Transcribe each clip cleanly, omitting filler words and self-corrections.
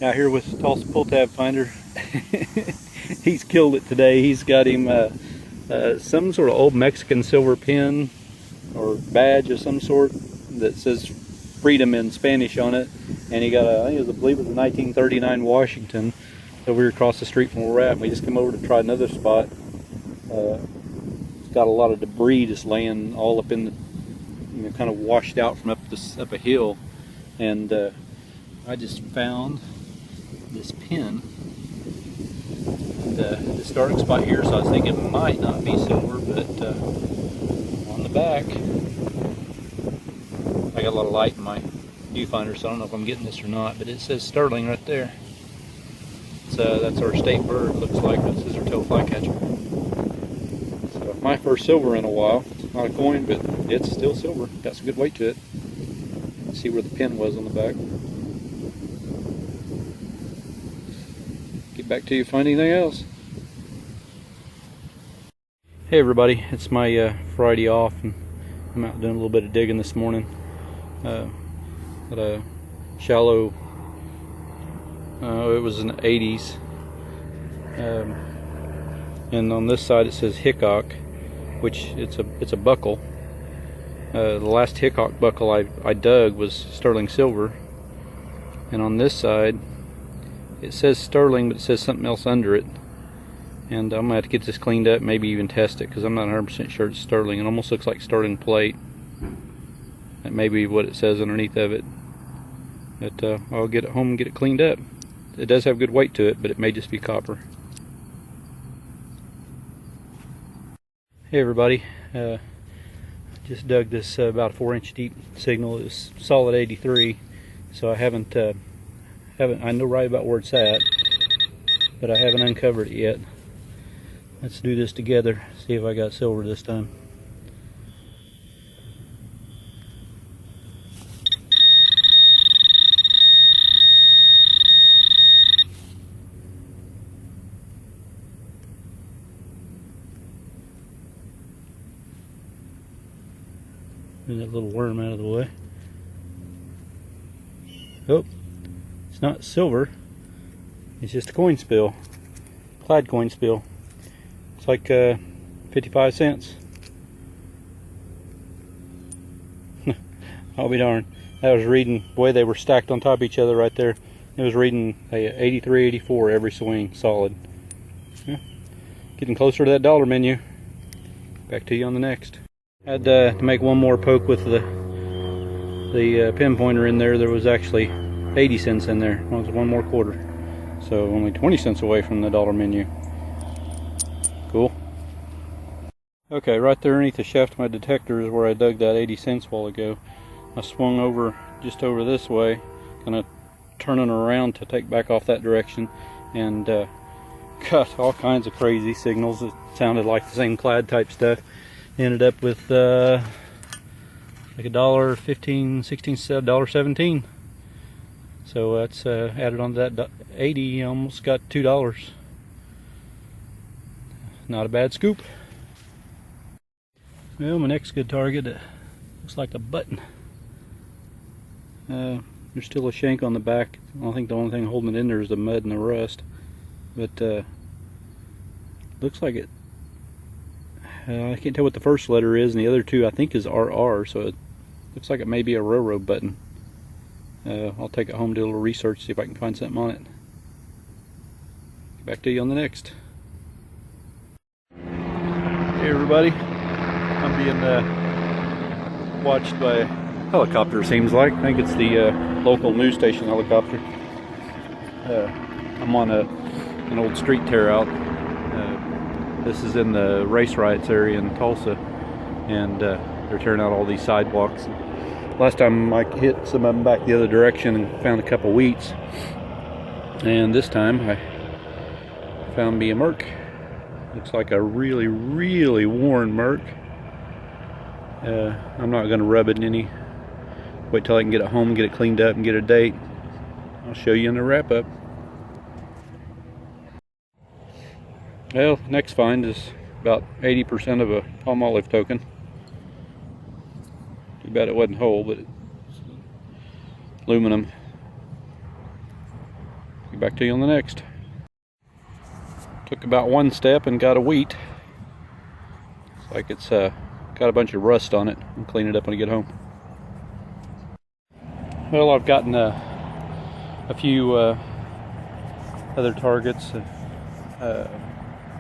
Out here with Tulsa Pull Tab Finder. He's killed it today. He's got him some sort of old Mexican silver pin or badge of some sort that says freedom in Spanish on it, and he got a, I believe it was a 1939 Washington over here across the street from where we're at. And we just come over to try another spot. It's got a lot of debris just laying all up in the, kind of washed out from up a hill, and I just found this pin. The starting spot here, so I was thinking it might not be silver, but on the back, I got a lot of light in my viewfinder, so I don't know if I'm getting this or not, but it says sterling right there. So that's our state bird, looks like. This is our tail flycatcher. So my first silver in a while. It's not a coin, but it's still silver. Got some good weight to it. Let's see where the pin was on the back. Get back to you if you find anything else. Hey everybody, it's my Friday off, and I'm out doing a little bit of digging this morning. Got a shallow, it was in the 80s, and on this side it says Hickok, which it's a buckle. The last Hickok buckle I dug was sterling silver, and on this side it says sterling, but it says something else under it. And I'm gonna have to get this cleaned up, maybe even test it, because I'm not 100% sure it's sterling. It almost looks like sterling plate. That may be what it says underneath of it. But I'll get it home and get it cleaned up. It does have good weight to it, but it may just be copper. Hey everybody, just dug this about a 4-inch deep signal. It was solid 83, so I haven't I know right about where it's at, but I haven't uncovered it yet. Let's do this together, see if I got silver this time. Move that little worm out of the way. Oh, it's not silver, it's just a coin spill. Clyde coin spill. It's like 55 cents. I'll be darned. I was reading, boy, they were stacked on top of each other right there. It was reading 83, 84 every swing, solid. Yeah. Getting closer to that dollar menu. Back to you on the next. I had to make one more poke with the pinpointer in there. There was actually 80 cents in there. Well, it was one more quarter. So only 20 cents away from the dollar menu. Cool. Okay, right there underneath the shaft of my detector is where I dug that 80 cents a while ago. I swung over, just over this way, kind of turning around to take back off that direction, and got all kinds of crazy signals that sounded like the same clad type stuff. Ended up with like $1.15, $1.17. So that's added on to that 80, almost got $2. Not a bad scoop. Well, my next good target looks like a button. There's still a shank on the back. I think the only thing holding it in there is the mud and the rust. But looks like it. I can't tell what the first letter is, and the other two I think is RR. So it looks like it may be a railroad button. I'll take it home, do a little research, see if I can find something on it. Get back to you on the next. Hey everybody, I'm being watched by a helicopter, seems like. I think it's the local news station helicopter. I'm on an old street tear out. This is in the race riots area in Tulsa, and they're tearing out all these sidewalks. Last time I hit some of them back the other direction and found a couple wheats, and this time I found me a Merc. Looks like a really, really worn Merc. I'm not going to rub it in any. Wait till I can get it home, get it cleaned up, and get a date. I'll show you in the wrap up. Well, next find is about 80% of a Palmolive token. Too bad it wasn't whole, but it's aluminum. back to you on the next. Took about one step and got a wheat. Looks like it's got a bunch of rust on it. I'll clean it up when I get home. Well, I've gotten a few other targets,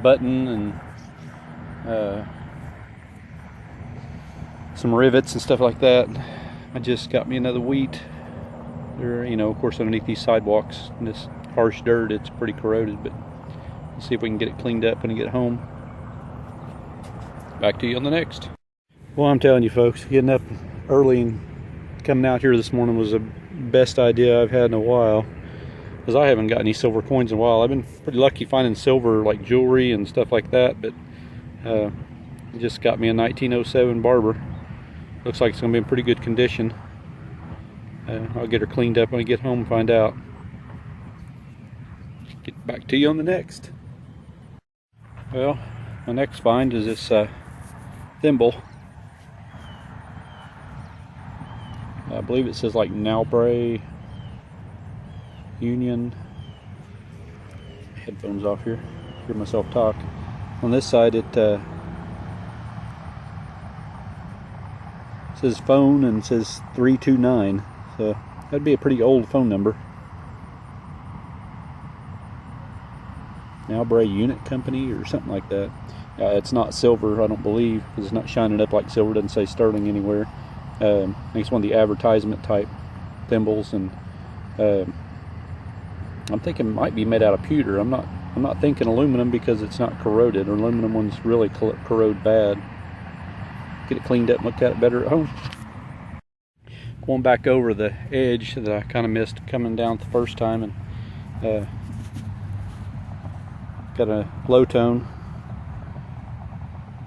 button and some rivets and stuff like that. I just got me another wheat. There, you know, of course, underneath these sidewalks in this harsh dirt, it's pretty corroded, but we'll see if we can get it cleaned up when I get home. Back to you on the next. Well, I'm telling you folks, getting up early and coming out here this morning was the best idea I've had in a while, because I haven't got any silver coins in a while. I've been pretty lucky finding silver like jewelry and stuff like that, but it just got me a 1907 Barber. Looks like it's going to be in pretty good condition. I'll get her cleaned up when I get home and find out. Get back to you on the next. Well, my next find is this thimble. I believe it says like Nalbray Union. Headphones off here. Hear myself talk. On this side it says phone and says 329. So that'd be a pretty old phone number. Nalbray Unit Company or something like that. It's not silver, I don't believe, because it's not shining up like silver. It doesn't say sterling anywhere. I think it's one of the advertisement type thimbles, and I'm thinking it might be made out of pewter. I'm not thinking aluminum because it's not corroded. Aluminum ones really corrode bad. Get it cleaned up and looked at it better at home. Going back over the edge that I kind of missed coming down the first time, and got a low tone.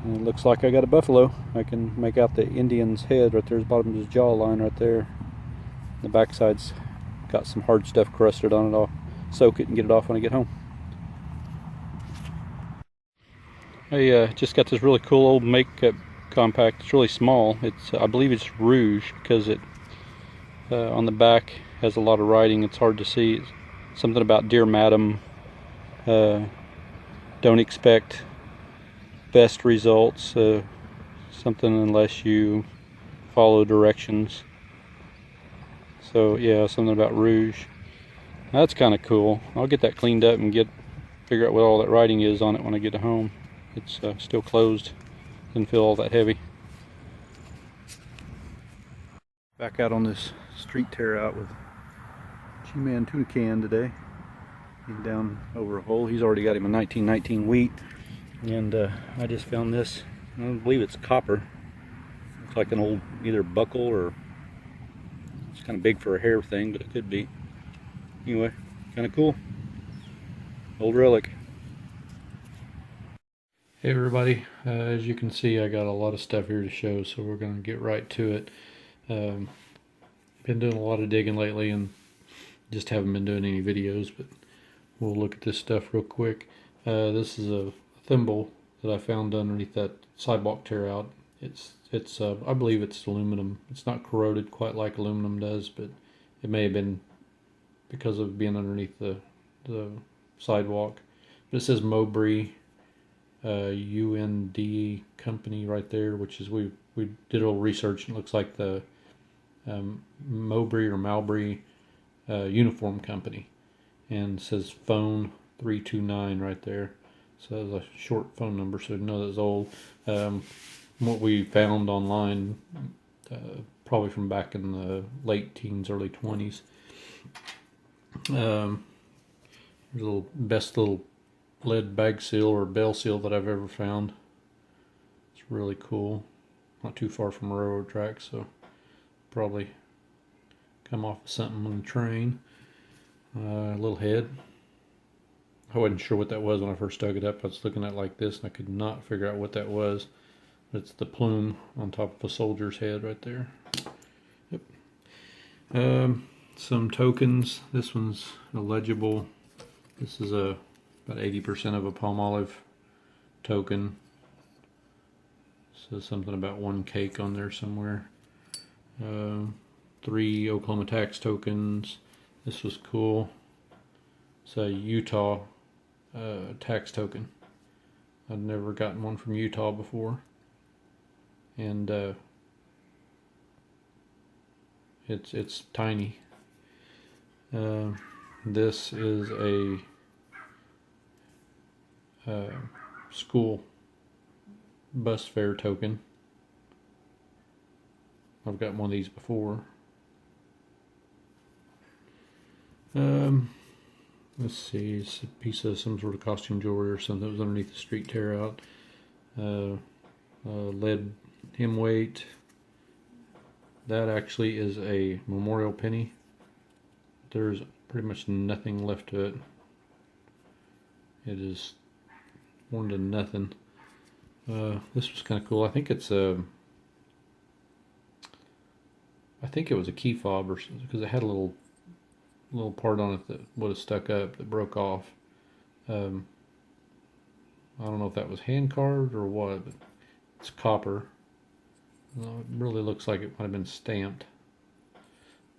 And it looks like I got a buffalo. I can make out the Indian's head right there, the bottom of his jawline right there. The backside's got some hard stuff crusted on it. I'll soak it and get it off when I get home. I just got this really cool old makeup compact. It's really small. It's I believe it's Rouge, because it on the back has a lot of writing. It's hard to see. It's something about dear madam, don't expect best results, something unless you follow directions. So yeah, something about Rouge. That's kind of cool. I'll get that cleaned up and figure out what all that writing is on it when I get home. It's still closed. Doesn't feel all that heavy. Back out on this street tear out with G-Man tuna can today. He's down over a hole. He's already got him a 1919 wheat. And I just found this. I don't believe it's copper. Looks like an old either buckle, or it's kind of big for a hair thing, but it could be. Anyway, kind of cool. Old relic. Hey everybody, as you can see, I got a lot of stuff here to show, so we're going to get right to it. Been doing a lot of digging lately and just haven't been doing any videos, but we'll look at this stuff real quick. This is a thimble that I found underneath that sidewalk tear out. It's I believe it's aluminum. It's not corroded quite like aluminum does, but it may have been because of being underneath the sidewalk. But it says Mowbray UND company right there, which is we did a little research, and it looks like the Mowbray or Malbray uniform company, and it says phone 329 right there. So that's a short phone number, so you know that's old. What we found online, probably from back in the late teens, early 20s. There's a best little lead bag seal or bell seal that I've ever found. It's really cool. Not too far from a railroad track, so probably come off of something on the train. A little head. I wasn't sure what that was when I first dug it up. I was looking at it like this and I could not figure out what that was. It's the plume on top of a soldier's head right there. Yep. Some tokens. This one's illegible. This is about 80% of a Palmolive token. Says something about one cake on there somewhere. 3 Oklahoma tax tokens. This was cool. It's a Utah tax token. I'd never gotten one from Utah before, and it's tiny. This is a school bus fare token. I've got one of these before. Let's see, it's a piece of some sort of costume jewelry or something that was underneath the street tear out. Lead hem weight. That actually is a memorial penny. There's pretty much nothing left to it. It is worn to nothing. This was kind of cool. I think it's a. I think it was a key fob or something because it had a little part on it that would have stuck up that broke off. I don't know if that was hand carved or what, but it's copper. Well, it really looks like it might have been stamped.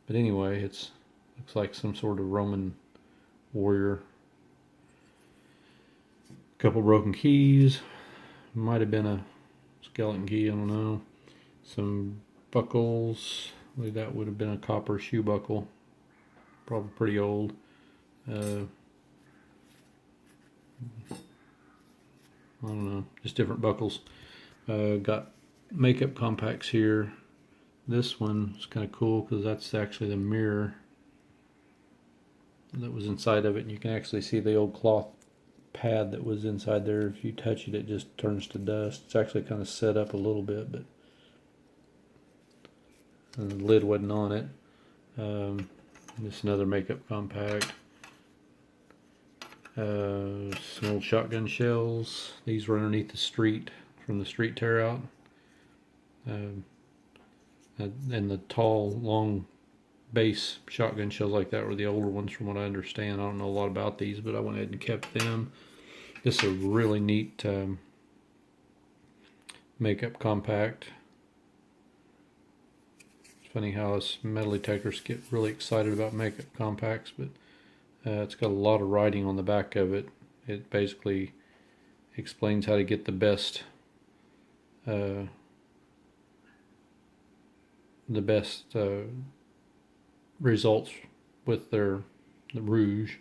But anyway, looks like some sort of Roman warrior. A couple broken keys. Might have been a skeleton key, I don't know. Some buckles. That would have been a copper shoe buckle. Probably pretty old. I don't know, just different buckles. Got makeup compacts here. This one is kind of cool because that's actually the mirror that was inside of it, and you can actually see the old cloth pad that was inside there. If you touch it, it just turns to dust. It's actually kind of set up a little bit, but the lid wasn't on it. Just another makeup compact. Some old shotgun shells. These were underneath the street from the street tear out. And the tall, long base shotgun shells like that were the older ones from what I understand. I don't know a lot about these, but I went ahead and kept them. This is a really neat makeup compact. It's funny how us metal detectors get really excited about makeup compacts, but it's got a lot of writing on the back of it. It basically explains how to get the best results with the rouge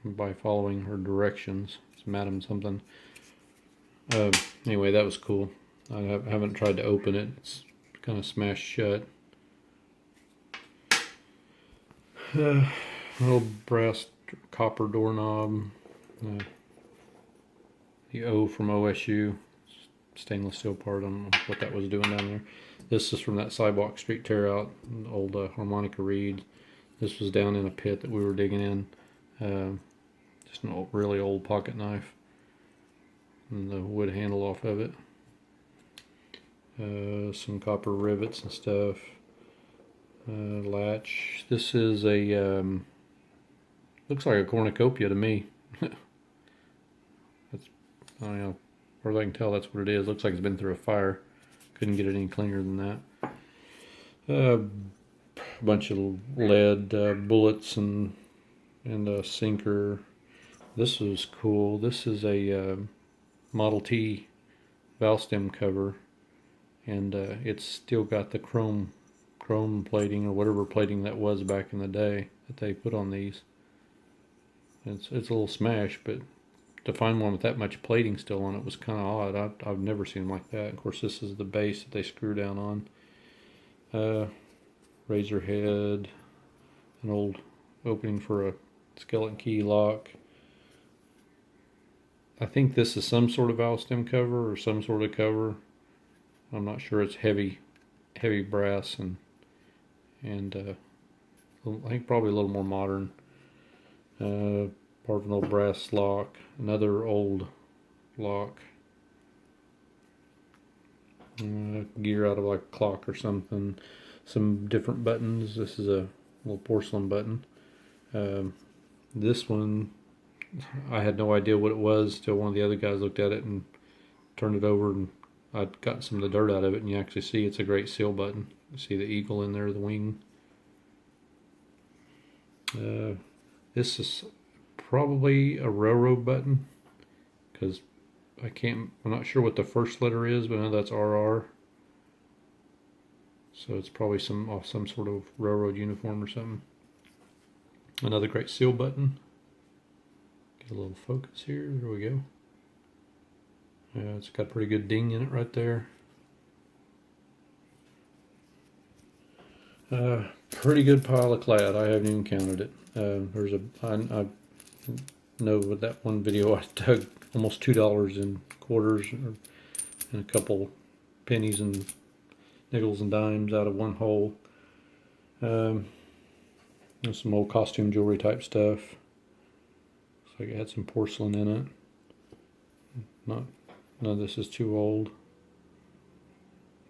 by following her directions. It's Madam something. Anyway, that was cool. I haven't tried to open it. It's kind of smashed shut. Little brass copper doorknob. The O from OSU. Stainless steel part. I don't know what that was doing down there. This is from that sidewalk street tear out. Old harmonica reed. This was down in a pit that we were digging in. Just an really old pocket knife. And the wood handle off of it. Some copper rivets and stuff. Latch. This is a looks like a cornucopia to me. That's, I don't know, as far as I can tell, that's what it is. Looks like it's been through a fire. Couldn't get it any cleaner than that. A bunch of lead bullets and a sinker. This is cool. This is a Model T valve stem cover, and it's still got the chrome plating or whatever plating that was back in the day that they put on these. It's a little smashed, but to find one with that much plating still on it was kind of odd. I've never seen them like that. Of course, this is the base that they screw down on. Razor head, an old opening for a skeleton key lock. I think this is some sort of valve stem cover or some sort of cover. I'm not sure. It's heavy brass and I think probably a little more modern. Part of an old brass lock, another old lock, gear out of like a clock or something, some different buttons. This is a little porcelain button. This one, I had no idea what it was till one of the other guys looked at it and turned it over, and I'd gotten some of the dirt out of it, and you actually see it's a Great Seal button. You see the eagle in there, the wing. This is probably a railroad button because I'm not sure what the first letter is, but I know that's RR. So it's probably off some sort of railroad uniform or something. Another great seal button. Get a little focus here. There we go. Yeah, it's got a pretty good ding in it right there. Pretty good pile of clad. I haven't even counted it. I know with that one video I dug almost $2 in quarters and a couple pennies and nickels and dimes out of one hole. Some old costume jewelry type stuff. Looks like it had some porcelain in it. None of this is too old.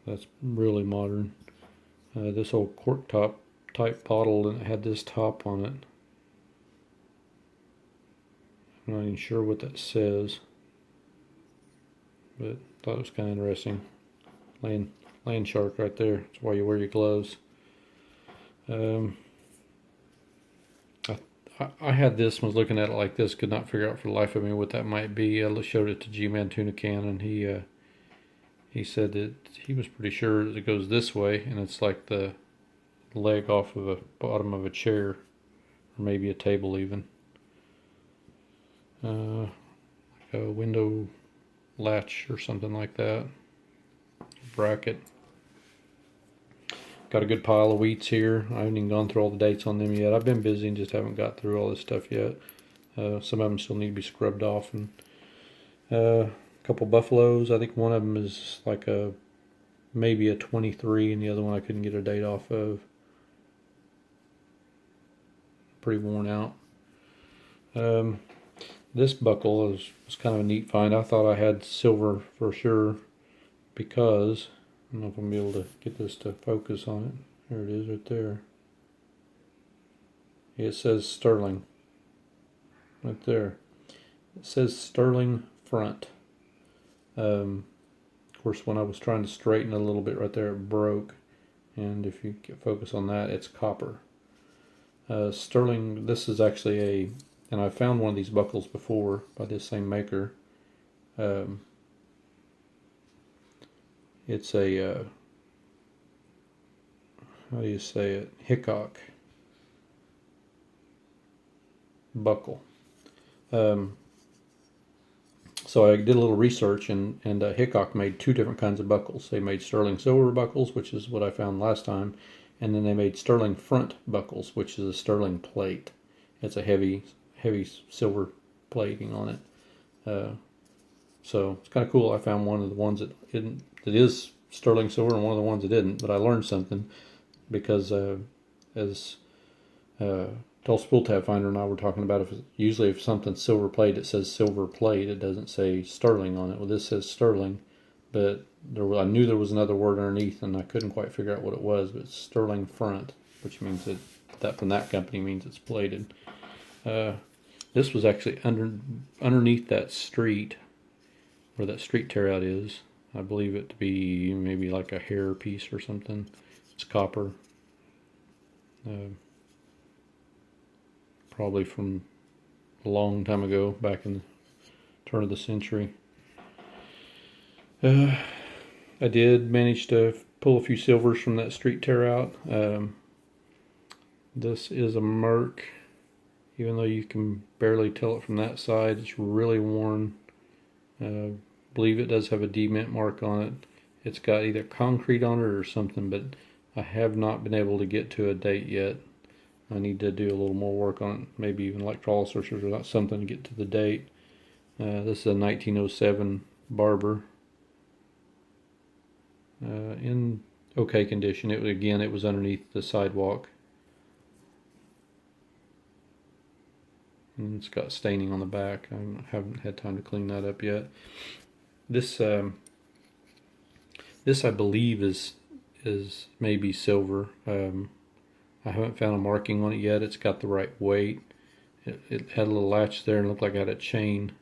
That's really modern. This old cork top type bottle, and it had this top on it. I'm not even sure what that says, but thought it was kind of interesting. Land shark right there. That's why you wear your gloves. I had this, was looking at it like this, could not figure out for the life of me what that might be. I showed it to G-Man Tuna Can, and he said that he was pretty sure that it goes this way, and it's like the leg off of the bottom of a chair, or maybe a table even. Like a window latch or something like that. Bracket. Got a good pile of wheats here. I haven't even gone through all the dates on them yet. I've been busy and just haven't got through all this stuff yet. Some of them still need to be scrubbed off. And a couple buffaloes. I think one of them is like maybe a 23, and the other one I couldn't get a date off of. Pretty worn out. This buckle was kind of a neat find. I thought I had silver for sure because I don't know if I'm going to be able to get this to focus on it. There it is right there. It says sterling right there. It says sterling front. Of course, when I was trying to straighten it a little bit right there, it broke. And if you get focus on that, it's copper. Sterling, this is actually and I found one of these buckles before by this same maker. It's a, how do you say it? Hickok buckle. So I did a little research, and Hickok made two different kinds of buckles. They made sterling silver buckles, which is what I found last time, and then they made sterling front buckles, which is a sterling plate. It's a heavy silver plating on it. So it's kind of cool. I found one of the ones that is sterling silver and one of the ones that didn't, but I learned something because as Dulce Spool Tab Finder and I were talking about, usually if something's silver plate, it says silver plate. It doesn't say sterling on it. Well, this says sterling, but I knew there was another word underneath, and I couldn't quite figure out what it was. But it's sterling front, which means that from that company means it's plated. This was actually underneath that street, where that street tear out is. I believe it to be maybe like a hair piece or something. It's copper. Probably from a long time ago, back in the turn of the century. I did manage to pull a few silvers from that street tear out. This is a Merc. Even though you can barely tell it from that side, it's really worn. I believe it does have a dement mark on it. It's got either concrete on it or something, but I have not been able to get to a date yet. I need to do a little more work on it, maybe even electrolysis or something to get to the date. This is a 1907 Barber. In okay condition. It was underneath the sidewalk. And it's got staining on the back. I haven't had time to clean that up yet. This I believe is maybe silver. I haven't found a marking on it yet. It's got the right weight. It had a little latch there and looked like it had a chain.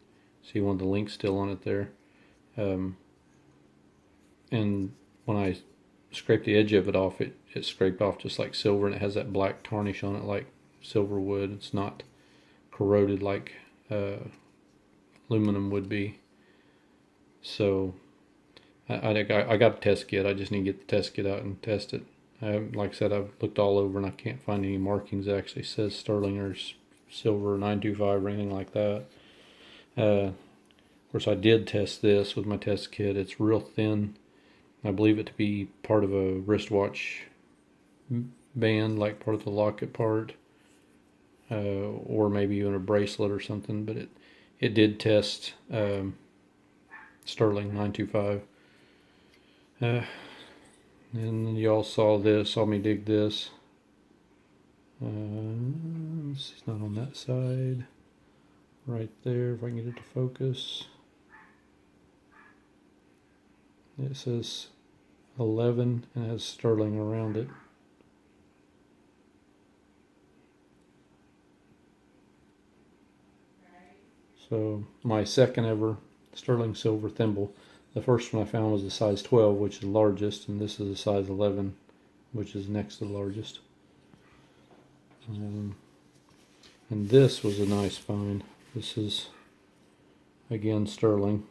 See one of the links still on it there. And when I scraped the edge of it off, it scraped off just like silver, and it has that black tarnish on it like silver would. It's not corroded like aluminum would be. So I got a test kit. I just need to get the test kit out and test it. Like I said, I've looked all over and I can't find any markings that actually says sterling or silver 925 or anything like that. Of course, I did test this with my test kit. It's real thin. I believe it to be part of a wristwatch band, like part of the locket part, or maybe even a bracelet or something. But it did test sterling 925. And y'all saw me dig this. It's not on that side. Right there, if I can get it to focus. It says 11 and has sterling around it. So my second ever sterling silver thimble. The first one I found was a size 12, which is the largest, and this is a size 11, which is next to the largest. And this was a nice find. This is, again, sterling.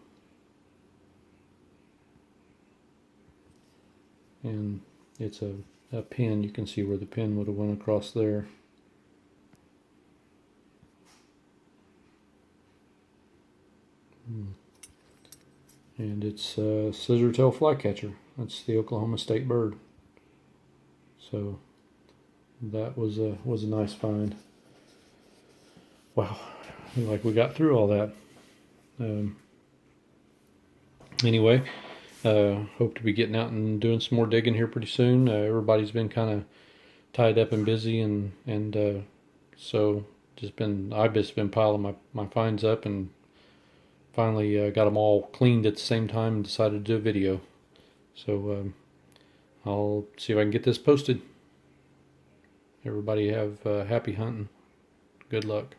And it's a pin. You can see where the pin would have went across there. And it's a scissor-tail flycatcher. That's the Oklahoma state bird. So that was a nice find. Wow, like we got through all that. Anyway, hope to be getting out and doing some more digging here pretty soon. Everybody's been kind of tied up and busy, and so I've just been piling my finds up, and finally got them all cleaned at the same time and decided to do a video. So I'll see if I can get this posted. Everybody have happy hunting. Good luck.